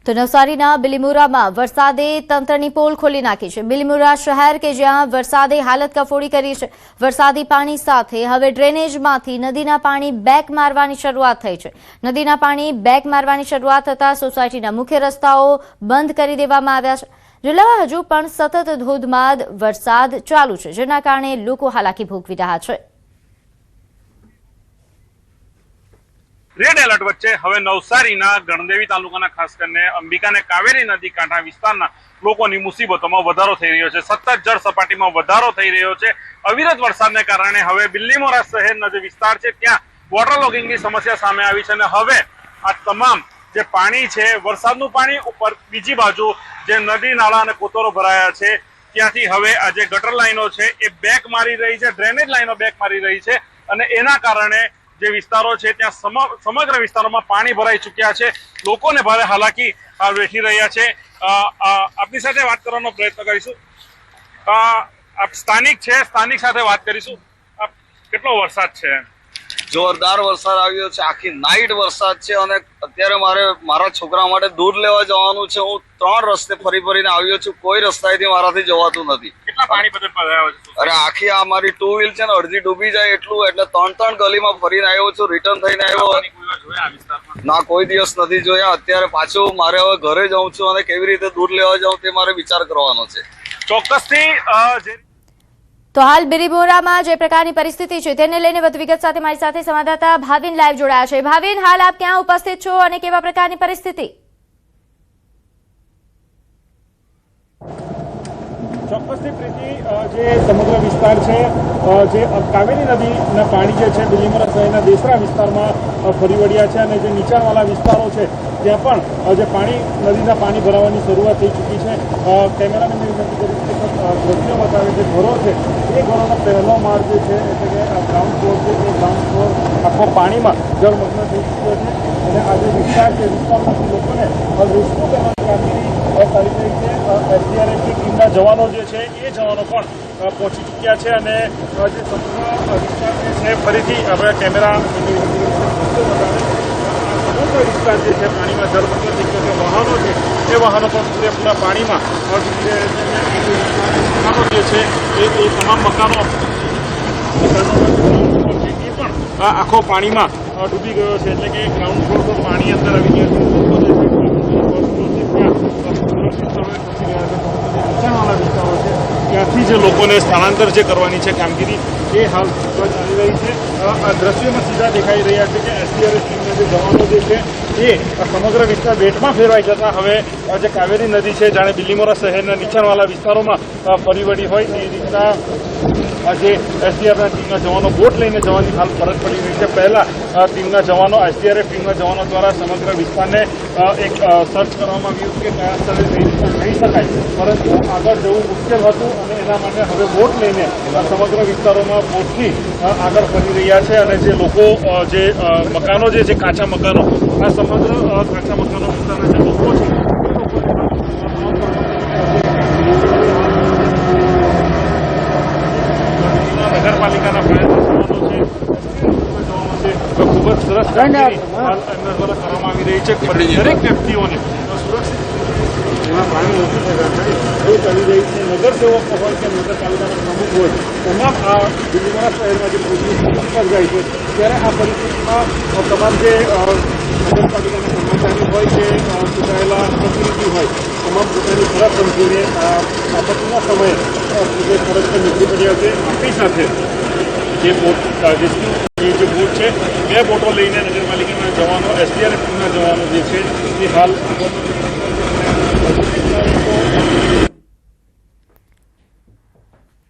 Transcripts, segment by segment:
તો નવસારીના બિલીમોરામાં વરસાદે તંત્રની પોલ ખોલી નાખી છે। બિલીમોરા શહેર કે જ્યાં વરસાદે હાલત કફોડી કરી છે। વરસાદી પાણી સાથે હવે ડ્રેનેજમાંથી નદીના પાણી બેક મારવાની શરૂઆત થઈ છે। નદીના પાણી બેક મારવાની શરૂઆત થતાં સોસાયટીના મુખ્ય રસ્તાઓ બંધ કરી દેવામાં આવ્યા છે। જિલ્લામાં હજુ પણ સતત ધોધમાર વરસાદ ચાલુ છે, જેના કારણે લોકો હાલાકી ભોગવી રહ્યા છે। રેડ એલર્ટ વચ્ચે હવે નવસારીના ગણદેવી તાલુકાના ખાસ કરીને અંબિકા અને કાવેરી નદી કાંઠા વિસ્તારના લોકોની મુસીબતોમાં વધારો થઈ રહ્યો છે। સતત જળ સપાટીમાં વધારો થઈ રહ્યો છે। અવિરત વરસાદને કારણે હવે બિલીમોરા શહેરનો જે વિસ્તાર છે ત્યાં વોટર લોગિંગની સમસ્યા સામે આવી છે અને હવે આ તમામ જે પાણી છે, વરસાદનું પાણી ઉપર બીજી બાજુ જે નદી નાળા અને કોતરો ભરાયા છે ત્યાંથી હવે આ જે ગટર લાઈનો છે એ બેક મારી રહી છે, ડ્રેનેજ લાઈનો બેક મારી રહી છે અને એના કારણે જે વિસ્તારો છે ત્યાં સમગ્ર વિસ્તારોમાં પાણી ભરાઈ ચૂક્યા છે। લોકોને ભારે હાલાકી વેઠી રહ્યા છે। આપની સાથે વાત કરવાનો પ્રયત્ન કરીશું। આપ સ્થાનિક છે, સ્થાનિક સાથે વાત કરીશું। કેટલો વરસાદ છે? જોરદાર વરસાદ આવ્યો છે, આખી નાઈટ વરસાદ છે અને અત્યારે મારા છોકરા માટે દૂધ લેવા જવાનું છે। હું 3 રસ્તે ફરીને આવ્યો છું, કોઈ રસ્તાએથી મારાથી જવાતું નથી। કેટલા પાણી બધે ભરાયા છે? અરે આખી આ મારી 2 વ્હીલ છે ને અડધી ડૂબી જાય એટલું, એટલે 3 ગલીમાં ફરીને આવ્યો છું, રિટર્ન થઈને આવ્યો। ના, કોઈ દિવસ નથી જોયા। અત્યારે પાછું મારે હવે ઘરે જવું છું અને કેવી રીતે દૂધ લેવા જાઉં તે મારે વિચાર કરવાનો છે। ચોક્કસથી તો હાલ બિલીમોરામાં જે પ્રકારની પરિસ્થિતિ છે તેને લઈને વધુ વિગત સાથે મારી સાથે સંવાદદાતા ભાવિન લાઈવ જોડાયા છે। ભાવિન, હાલ આપ ક્યાં ઉપસ્થિત છો અને કેવા પ્રકારની પરિસ્થિતિ? ચોક્કસથી પ્રીતિ, જે સમગ્ર વિસ્તાર છે, જે કાવેરી નદીના પાણી જે છે બિલીમોરા શહેરના દેસરા વિસ્તારમાં ફરી વળ્યા છે અને જે નીચાણવાળા વિસ્તારો છે ત્યાં પણ જે નદીના પાણી ભરાવાની શરૂઆત થઈ ચૂકી છે। કેમેરામેન દ્રશ્યો બતાવે જે ઘરો છે એ ઘરોનો પહેલો માળ જે છે એટલે કે ગ્રાઉન્ડ ફ્લોર છે એ ગ્રાઉન્ડ ફ્લોર આખો પાણીમાં જળમગ્ન થઈ ચૂક્યો છે અને આ જે વિસ્તાર છે વિસ્તારમાંથી લોકોને રેસ્ક્યુ કરવાની કામગીરી ચાલી રહી છે। એસડીઆરએફની ટીમના જવાનો જે છે એ જવાનો પણ પહોંચી ચૂક્યા છે અને જે સમગ્ર વિસ્તાર જે છે ફરીથી આપણે કેમેરા સમગ્ર વિસ્તાર જે છે પાણીમાં જળમગ્ન થઈ ગયો છે। વાહનો છે એ વાહનો પણ પૂરેપૂરા પાણીમાં મકાનો જે છે એ તમામ મકાનો એ પણ આખો પાણીમાં ડૂબી ગયો છે, એટલે કે ગ્રાઉન્ડ ફ્લોર પર પાણી અંદર આવી ગયા છે। નીચાણવાળા વિસ્તારો છે ત્યાંથી જે લોકોને સ્થળાંતર જે કરવાની છે કામગીરી એ હાલ ચાલી રહી છે। આ દ્રશ્યોમાં સીધા દેખાઈ રહ્યા છે કે એસડીઆરએફ ટીમના જે જવાનો જે છે એ સમગ્ર વિસ્તાર બેટમાં ફેરવાઈ જતા હવે જે કાવેરી નદી છે જાણે બિલીમોરા શહેરના નીચાણવાળા વિસ્તારોમાં ફરી વળી હોય એ રીતના આજે એસડીઆરએફ ટીમના જવાનો બોટ લઈને જવાની હાલ ફરજ પડી રહી છે। પહેલા ટીમના જવાનો એસડીઆરએફ ટીમના જવાનો દ્વારા સમગ્ર વિસ્તારને એક સર્ચ કરવામાં આવ્યું કે કયા સ્થળે જઈ શકાય, પરંતુ આગળ જવું મુશ્કેલ હતું અને એના માટે હવે બોટ લઈને સમગ્ર વિસ્તારોમાં બોટથી આગળ ફરી રહ્યા છે અને જે લોકો જે મકાનો જે કાચા મકાનો આ સમગ્ર કાચા મકાનો વિસ્તારના જે લોકો છે નગરપાલિકાના પ્રયત્નો છે ખૂબ જ સરસ એમના દ્વારા કરવામાં આવી રહી છે। દરેક વ્યક્તિઓને સુરક્ષિત એમાં પાણી ઓછું એ ચાલી રહી છે। નગરસેવક હોય કે નગરપાલિકાના પ્રમુખ હોય, તમામ આ બિલીમોરા શહેરમાં જે પોલીસ જાય છે ત્યારે આ પરિસ્થિતિમાં તમામ જે નગરપાલિકાના કર્મચારી હોય કે ચૂંટાયેલા પ્રતિનિધિ હોય તમામ પોતાની ફરજ સમજીને આપત્તિના સમયે જે ફરજ પર નીકળી પડ્યા છે। આપણી સાથે જે બોટ જે બોટ છે 2 બોટો લઈને નગરપાલિકાના જવાનો એસડીઆરએફ ટીમના જવાનો જે છે એ હાલ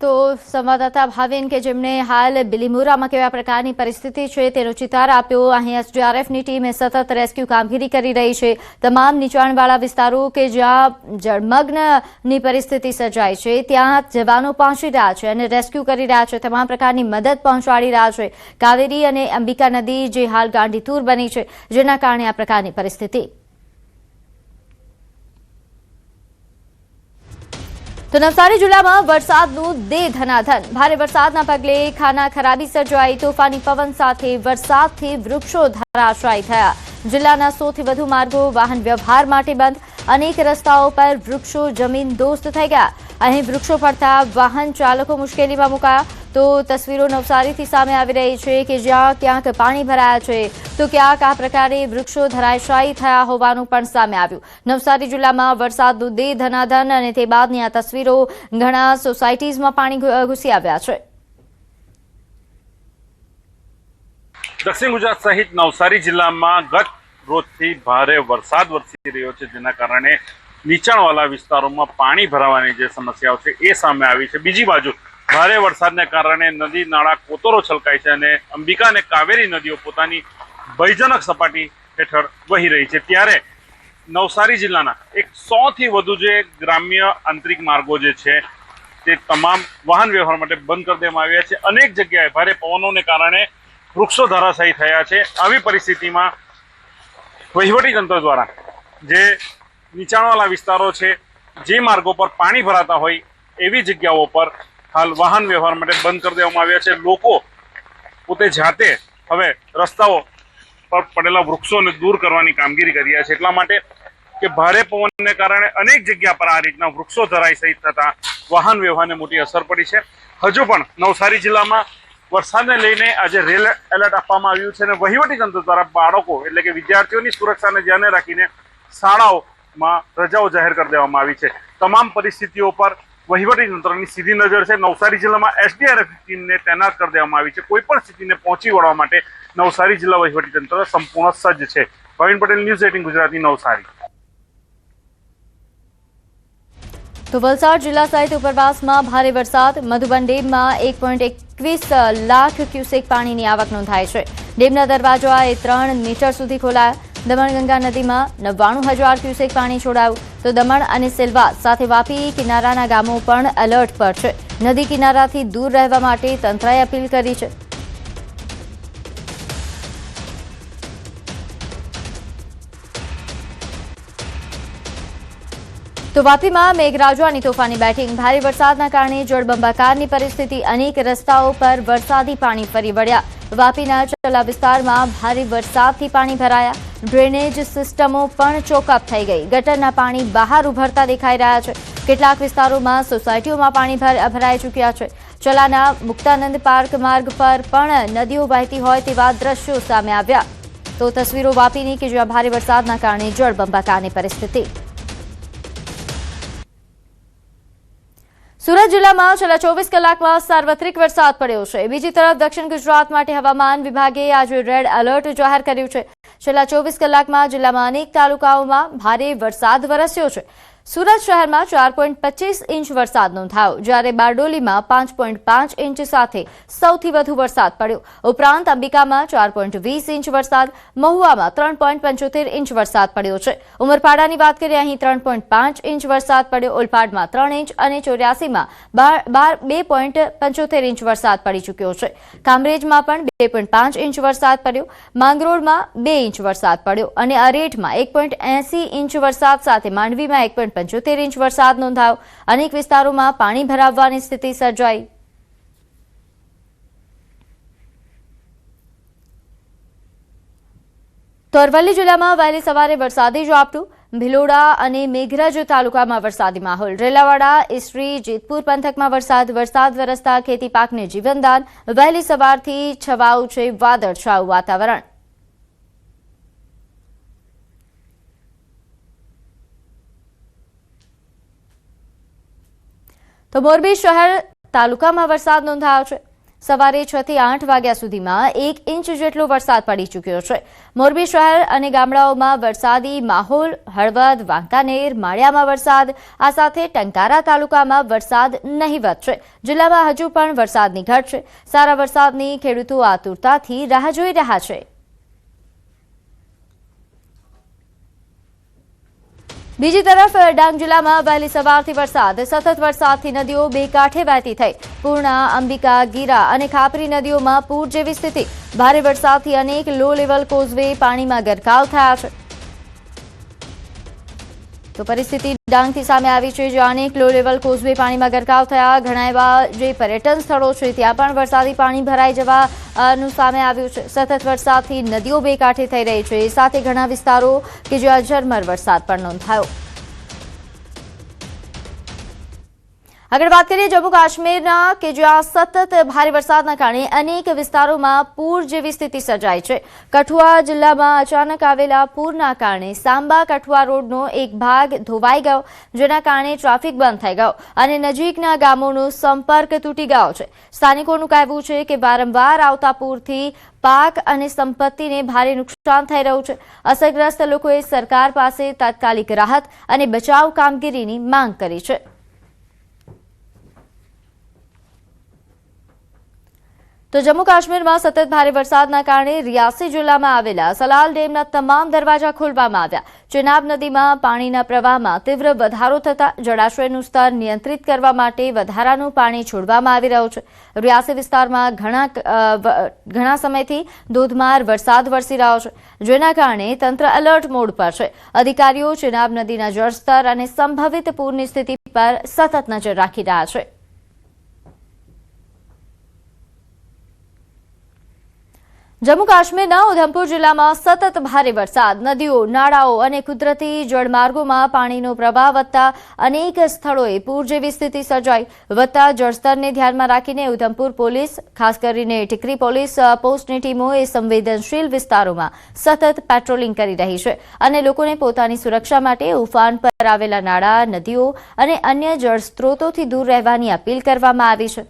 તો સંવાદદાતા ભાવિન કે જેમણે હાલ બિલીમોરામાં કેવા પ્રકારની પરિસ્થિતિ છે તેનો ચિતાર આપ્યો। અહીં એસડીઆરએફની ટીમે સતત રેસ્ક્યુ કામગીરી કરી રહી છે। તમામ નીચાણવાળા વિસ્તારો કે જ્યાં જળમગ્નની પરિસ્થિતિ સર્જાય છે ત્યાં જવાનો પહોંચી રહ્યા છે અને રેસ્ક્યુ કરી રહ્યા છે, તમામ પ્રકારની મદદ પહોંચાડી રહ્યા છે। કાવેરી અને અંબિકા નદી જે હાલ ગાંડીતુર બની છે જેના કારણે આ પ્રકારની પરિસ્થિતિ। તો નવસારી જિલ્લામાં વરસાદનું દે ધનાધન। ભારે વરસાદના પગલે ખાના ખરાબી સર્જાઈ। તોફાની પવન સાથે વરસાદથી વૃક્ષો ધરાશાયી થયા। જિલ્લાના સૌથી વધુ માર્ગો વાહન વ્યવહાર માટે બંધ. અનેક રસ્તાઓ પર વૃક્ષો જમીન દોસ્ત થઈ ગયા. અહીં વૃક્ષો પડતા વાહન ચાલકો મુશ્કેલીમાં મુકાયા. તો તસવીરો નવસારીથી સામે આવી રહી છે કે જ્યાં ક્યાંક પાણી ભરાયા છે તો ક્યાંક આ પ્રકારે વૃક્ષો ધરાશાયી થયા હોવાનું પણ સામે આવ્યું. નવસારી જિલ્લામાં વરસાદનું દે ધનાધન અને તે બાદની આ તસવીરો. ઘણા સોસાયટીઝમાં પાણી ઘૂસી આવ્યા છે. દક્ષિણ ગુજરાત સહિત નવસારી જિલ્લામાં ગત રોજથી ભારે વરસાદ વરસી રહ્યો છે, જેના કારણે નીચાણવાળા વિસ્તારોમાં પાણી ભરાવાની જે સમસ્યાઓ છે એ સામે આવી છે. બીજી બાજુ ભારે વરસાદને કારણે નદી નાળા કોતરો છલકાય છે અને અંબિકા અને કાવેરી નદીઓ પોતાની ભયજનક સપાટી હેઠળ વહી રહી છે. ત્યારે નવસારી જિલ્લાના 100થી વધુ જે ગ્રામ્ય આંતરિક માર્ગો જે છે તે તમામ વાહન વ્યવહાર માટે બંધ કરી દેવામાં આવ્યા છે. અનેક જગ્યાએ ભારે પવનોને કારણે વૃક્ષો ધરાશાયી થયા છે. આવી પરિસ્થિતિમાં વહીવટીતંત્ર દ્વારા જે નીચાણવાળા વિસ્તારો છે, જે માર્ગો પર પાણી ભરાતા હોય એવી જગ્યાઓ પર હાલ વાહન વ્યવહાર માટે બંધ કરી દેવામાં આવ્યા છે. લોકો પોતે જાતે હવે રસ્તાઓ પર પડેલા વૃક્ષોને દૂર કરવાની કામગીરી કરી રહ્યા છે, એટલા માટે કે ભારે પવનને કારણે અનેક જગ્યા પર આ રીતના વૃક્ષો ધરાશાયી થતા વાહન વ્યવહારને મોટી અસર પડી છે. હજુ પણ નવસારી જિલ્લામાં વરસાદને લઈને આજે રેડ એલર્ટ આપવામાં આવ્યું છે અને વહીવટીતંત્ર દ્વારા બાળકો એટલે કે વિદ્યાર્થીઓની સુરક્ષાને ધ્યાને રાખીને શાળાઓમાં રજાઓ જાહેર કરી દેવામાં આવી છે. તમામ પરિસ્થિતિઓ પર વહીવટીતંત્રની સીધી નજર છે. નવસારી જિલ્લામાં એસડીઆરએફ ટીમને તૈનાત કરી દેવામાં આવી છે. કોઈ પણ સ્થિતિને પહોંચી વળવા માટે નવસારી જિલ્લા વહીવટીતંત્ર સંપૂર્ણ સજ્જ છે. ભાવિન પટેલ, ન્યૂઝ 18 ગુજરાતી, નવસારી. તો વલસાડ જિલ્લા સહિત ઉપરવાસમાં ભારે વરસાદ. મધુબન ડેમમાં 1.21 લાખ ક્યુસેક પાણીની આવક નોંધાઈ છે. ડેમના દરવાજા 3 મીટર સુધી ખોલાયા. દમણગંગા નદીમાં 99,000 ક્યુસેક પાણી છોડાયું. તો દમણ અને સિલવાસ સાથે વાપી કિનારાના ગામો પણ એલર્ટ પર છે. નદી કિનારાથી દૂર રહેવા માટે તંત્રએ અપીલ કરી છે. તો વાપીમાં મેઘરાજાની તોફાની બેટિંગ. ભારે વરસાદના કારણે જળબંબાકારની પરિસ્થિતિ. અનેક રસ્તાઓ પર વરસાદી પાણી ફરી વળ્યા. વાપીના ચલા વિસ્તારમાં ભારે વરસાદથી પાણી ભરાયા. ડ્રેનેજ સિસ્ટમો પણ ચોકઅપ થઈ ગઈ. ગટરના પાણી બહાર ઉભરતા દેખાઈ રહ્યા છે. કેટલાક વિસ્તારોમાં સોસાયટીઓમાં પાણી ભરાઈ ચૂક્યા છે. ચલાના મુક્તાનંદ પાર્ક માર્ગ પર પણ નદીઓ વહેતી હોય તેવા દ્રશ્યો સામે આવ્યા. તો તસવીરો વાપીની કે જ્યાં ભારે વરસાદના કારણે જળબંબાકારની પરિસ્થિતિ. સુરત જિલ્લામાં છેલ્લા 24 કલાકમાં સાર્વત્રિક વરસાદ પડ્યો છે. બીજી તરફ દક્ષિણ ગુજરાત માટે હવામાન વિભાગે આજે રેડ એલર્ટ જાહેર કર્યું છે. છેલ્લા 24 કલાકમાં જિલ્લામાં અનેક તાલુકાઓમાં ભારે વરસાદ વરસ્યો છે. સુરત શહેરમાં 4.25 ઇંચ વરસાદ નોંધાયો, જ્યારે બારડોલીમાં 5.5 ઇંચ સાથે સૌથી વધુ વરસાદ પડ્યો. ઉપરાંત અંબિકામાં 4.20 ઇંચ વરસાદ, મહુવામાં 3.75 ઇંચ વરસાદ પડ્યો છે. ઉમરપાડાની વાત કરીએ, અહીં 3.5 ઇંચ વરસાદ પડ્યો. ઓલપાડમાં 3 ઇંચ અને 84માં 2.75 ઇંચ વરસાદ પડી ચૂક્યો છે. કામરેજમાં પણ 2.5 ઇંચ વરસાદ પડ્યો. માંગરોળમાં 2 ઇંચ વરસાદ પડ્યો અને અરેઠમાં 1.80 ઇંચ વરસાદ સાથે માંડવીમાં 1.75 ઇંચ વરસાદ નોંધાયો. અનેક વિસ્તારોમાં પાણી ભરાવવાની સ્થિતિ સર્જાઈ. તો અરવલ્લી જિલ્લામાં વહેલી સવારે વરસાદી ઝાપટું. ભિલોડા અને મેઘરજ તાલુકામાં વરસાદી માહોલ. રેલાવાડા, ઈસરી, જેતપુર પંથકમાં વરસાદ વરસતા ખેતી પાકને જીવનદાન. વહેલી સવારથી છવાયું છે વાદળછાયું વાતાવરણ. તો મોરબી શહેર તાલુકામાં વરસાદ નોંધાયો છે. સવારે 6 થી 8 વાગ્યા સુધીમાં 1 ઇંચ જેટલો વરસાદ પડી ચૂક્યો છે. મોરબી શહેર અને ગામડાઓમાં વરસાદી માહોલ. હળવદ, વાંકાનેર, માળિયામાં વરસાદ. આ સાથે ટંકારા તાલુકામાં વરસાદ નહીવત છે. જિલ્લામાં હજુ પણ વરસાદની ઘટ છે. સારા વરસાદની ખેડૂતો આતુરતાથી રાહ જોઈ રહ્યા છે. બીજી તરફ ડાંગ જિલ્લામાં વહેલી સવારથી વરસાદ. સતત વરસાદથી નદીઓ બે કાંઠે વહેતી થઈ. પૂર્ણા, અંબિકા, ગીરા અને ખાપરી નદીઓમાં પૂર જેવી સ્થિતિ. ભારે વરસાદથી અનેક લો લેવલ કોઝવે પાણીમાં ગરકાવ થયા છે. તો પરિસ્થિતિ ડાંગથી સામે આવી છે, જ્યાં અનેક લો લેવલ કોઝવે પાણીમાં ગરકાવ થયા. ઘણા એવા જે પર્યટન સ્થળો છે ત્યાં પણ વરસાદી પાણી ભરાઈ જવાનું સામે આવ્યું છે. સતત વરસાદથી નદીઓ બે કાંઠે થઈ રહી છે, સાથે ઘણા વિસ્તારો કે જ્યાં ઝરમર વરસાદ પણ નોંધાયો. આગળ વાત કરીએ જમ્મુ કાશ્મીરના, કે જ્યાં સતત ભારે વરસાદના કારણે અનેક વિસ્તારોમાં પૂર જેવી સ્થિતિ સર્જાઈ છે. કઠુઆ જિલ્લામાં અચાનક આવેલા પૂરના કારણે સાંબા કઠુઆ રોડનો એક ભાગ ધોવાઈ ગયો, જેના કારણે ટ્રાફિક બંધ થઈ ગયો અને નજીકના ગામોનો સંપર્ક તૂટી ગયો છે. સ્થાનિકોનું કહેવું છે કે વારંવાર આવતા પૂરથી પાક અને સંપત્તિને ભારે નુકસાન થઈ રહ્યું છે. અસરગ્રસ્ત લોકોએ સરકાર પાસે તાત્કાલિક રાહત અને બચાવ કામગીરીની માંગ કરી છે. તો જમ્મુ કાશ્મીરમાં સતત ભારે વરસાદના કારણે રિયાસી જિલ્લામાં આવેલા સલાલ ડેમના તમામ દરવાજા ખોલવામાં આવ્યા. ચેનાબ નદીમાં પાણીના પ્રવાહમાં તીવ્ર વધારો થતા જળાશયનું સ્તર નિયંત્રિત કરવા માટે વધારાનું પાણી છોડવામાં આવી રહ્યું છે. રિયાસી વિસ્તારમાં ઘણા સમયથી ધોધમાર વરસાદ વરસી રહ્યો છે, જેના કારણે તંત્ર એલર્ટ મોડ પર છે. અધિકારીઓ ચેનાબ નદીના જળસ્તર અને સંભવિત પૂરની સ્થિતિ પર સતત નજર રાખી રહ્યા છે. જમ્મુ કાશ્મીરના ઉધમપુર જિલ્લામાં સતત ભારે વરસાદ, નદીઓ, નાળાઓ અને કુદરતી જળમાર્ગોમાં પાણીનો પ્રવાહ વધતા અનેક સ્થળોએ પૂર જેવી સ્થિતિ સર્જાઈ. વધતા જળસ્તરને ધ્યાનમાં રાખીને ઉધમપુર પોલીસ, ખાસ કરીને ટીકરી પોલીસ પોસ્ટની ટીમો એ સંવેદનશીલ વિસ્તારોમાં સતત પેટ્રોલિંગ કરી રહી છે અને લોકોને પોતાની સુરક્ષા માટે ઉફાન પર આવેલા નાળા, નદીઓ અને અન્ય જળસ્ત્રોતોથી દૂર રહેવાની અપીલ કરવામાં આવી છે.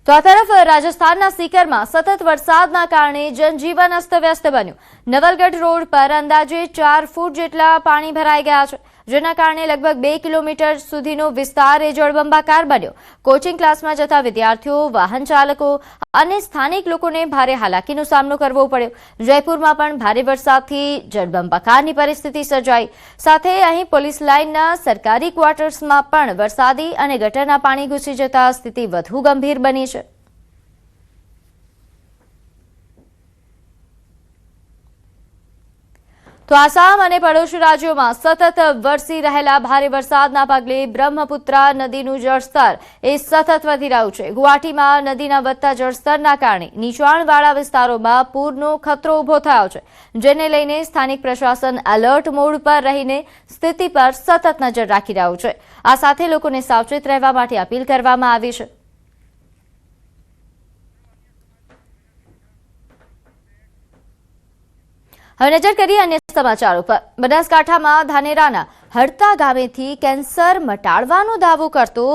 તો આ તરફ રાજસ્થાનના સીકરમાં સતત વરસાદના કારણે જનજીવન અસ્તવ્યસ્ત બન્યું. નવલગઢ રોડ પર અંદાજે 4 ફૂટ જેટલા પાણી ભરાઈ ગયા છે, જેના કારણે લગભગ 2 કિલોમીટર સુધીનો વિસ્તાર એ જળબંબાકાર બન્યો. કોચિંગ ક્લાસમાં જતા વિદ્યાર્થીઓ, વાહન ચાલકો અને સ્થાનિક લોકોને ભારે હાલાકીનો સામનો કરવો પડ્યો. જયપુરમાં પણ ભારે વરસાદથી જળબંબાકારની પરિસ્થિતિ સર્જાઈ. સાથે અહીં પોલીસ લાઇનના સરકારી ક્વાર્ટર્સમાં પણ વરસાદી અને ગટરના પાણી ઘૂસી જતા સ્થિતિ વધુ ગંભીર બની છે. તો આસામ અને પડોશી રાજ્યોમાં સતત વરસી રહેલા ભારે વરસાદના પગલે બ્રહ્મપુત્રા નદીનું જળસ્તર એ સતત વધી રહ્યું છે. ગુવાહાટીમાં નદીના વધતા જળસ્તરના કારણે નીચાણવાળા વિસ્તારોમાં પૂરનો ખતરો ઉભો થયો છે, જેને લઈને સ્થાનિક પ્રશાસન એલર્ટ મોડ પર રહીને સ્થિતિ પર સતત નજર રાખી રહ્યું છે. આ સાથે લોકોને સાવચેત રહેવા માટે અપીલ કરવામાં આવી છે. હવે નજર કરીએ અન્ય સમાચારો પર. બનાસકાંઠામાં ધાનેરાના હડતા ગામેથી કેન્સર મટાડવાનો દાવો કરતો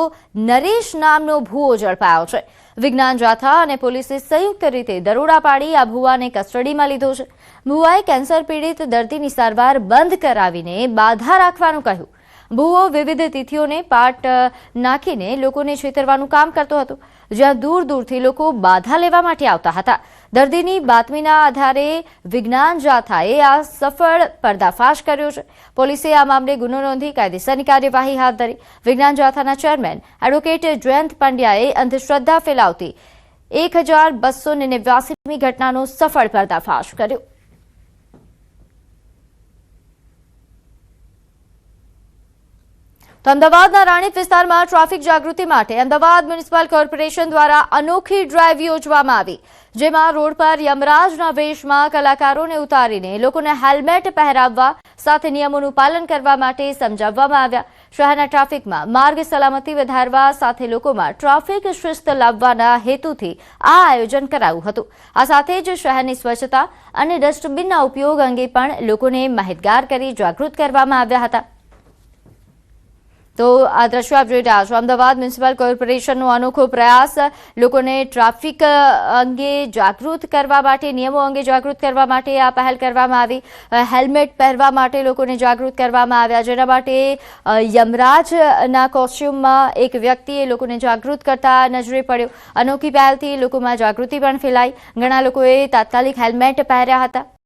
નરેશ નામનો ભૂવો ઝડપાયો છે. વિજ્ઞાન જાથા અને પોલીસે સંયુક્ત રીતે દરોડા પાડી આ ભૂવાને કસ્ટડીમાં લીધો છે. ભૂવાએ કેન્સર પીડિત દર્દીની સારવાર બંધ કરાવીને બાધા રાખવાનું કહ્યું. ભૂવો વિવિધ તિથિઓને પાટ નાખીને લોકોને છેતરવાનું કામ કરતો હતો, જ્યાં દૂર દૂરથી લોકો બાધા લેવા માટે આવતા હતા. દર્દીની બાતમીના આધારે વિજ્ઞાન જાથાએ આ સફળ પર્દાફાશ કર્યો છે. પોલીસે આ મામલે ગુનો નોંધી કાયદેસરની કાર્યવાહી હાથ ધરી. વિજ્ઞાન જાથાના ચેરમેન એડવોકેટ જયંત પંડ્યાએ અંધશ્રદ્ધા ફેલાવતી 1289મી ઘટનાનો સફળ પર્દાફાશ કર્યો. તો અમદાવાદના રાણીપ વિસ્તારમાં ટ્રાફિક જાગૃતિ માટે અમદાવાદ મ્યુનિસિપલ કોર્પોરેશન દ્વારા અનોખી ડ્રાઈવ યોજવામાં આવી, જેમાં રોડ પર યમરાજના વેશમાં કલાકારોને ઉતારીને લોકોને હેલ્મેટ પહેરાવવા સાથે નિયમોનું પાલન કરવા માટે સમજાવવામાં આવ્યા. શહેરના ટ્રાફિકમાં માર્ગ સલામતી વધારવા સાથે લોકોમાં ટ્રાફિક શિસ્ત લાવવાના હેતુથી આ આયોજન કરાયું હતું. આ સાથે જ શહેરની સ્વચ્છતા અને ડસ્ટબિનના ઉપયોગ અંગે પણ લોકોને માહિતગાર કરી જાગૃત કરવામાં આવ્યા હતા. તો આ દ્રશ્યો આપ જોઈ રહ્યા છો. અમદાવાદ મ્યુનિસિપલ કોર્પોરેશનનો અનોખો પ્રયાસ લોકોને ટ્રાફિક અંગે જાગૃત કરવા માટે, નિયમો અંગે જાગૃત કરવા માટે આ પહેલ કરવામાં આવી. હેલ્મેટ પહેરવા માટે લોકોને જાગૃત કરવામાં આવ્યા, જેના માટે યમરાજના કોસ્ચ્યુમમાં એક વ્યક્તિએ લોકોને જાગૃત કરતા નજરે પડ્યો. અનોખી પહેલથી લોકોમાં જાગૃતિ પણ ફેલાઈ. ઘણા લોકોએ તાત્કાલિક હેલ્મેટ પહેર્યા હતા.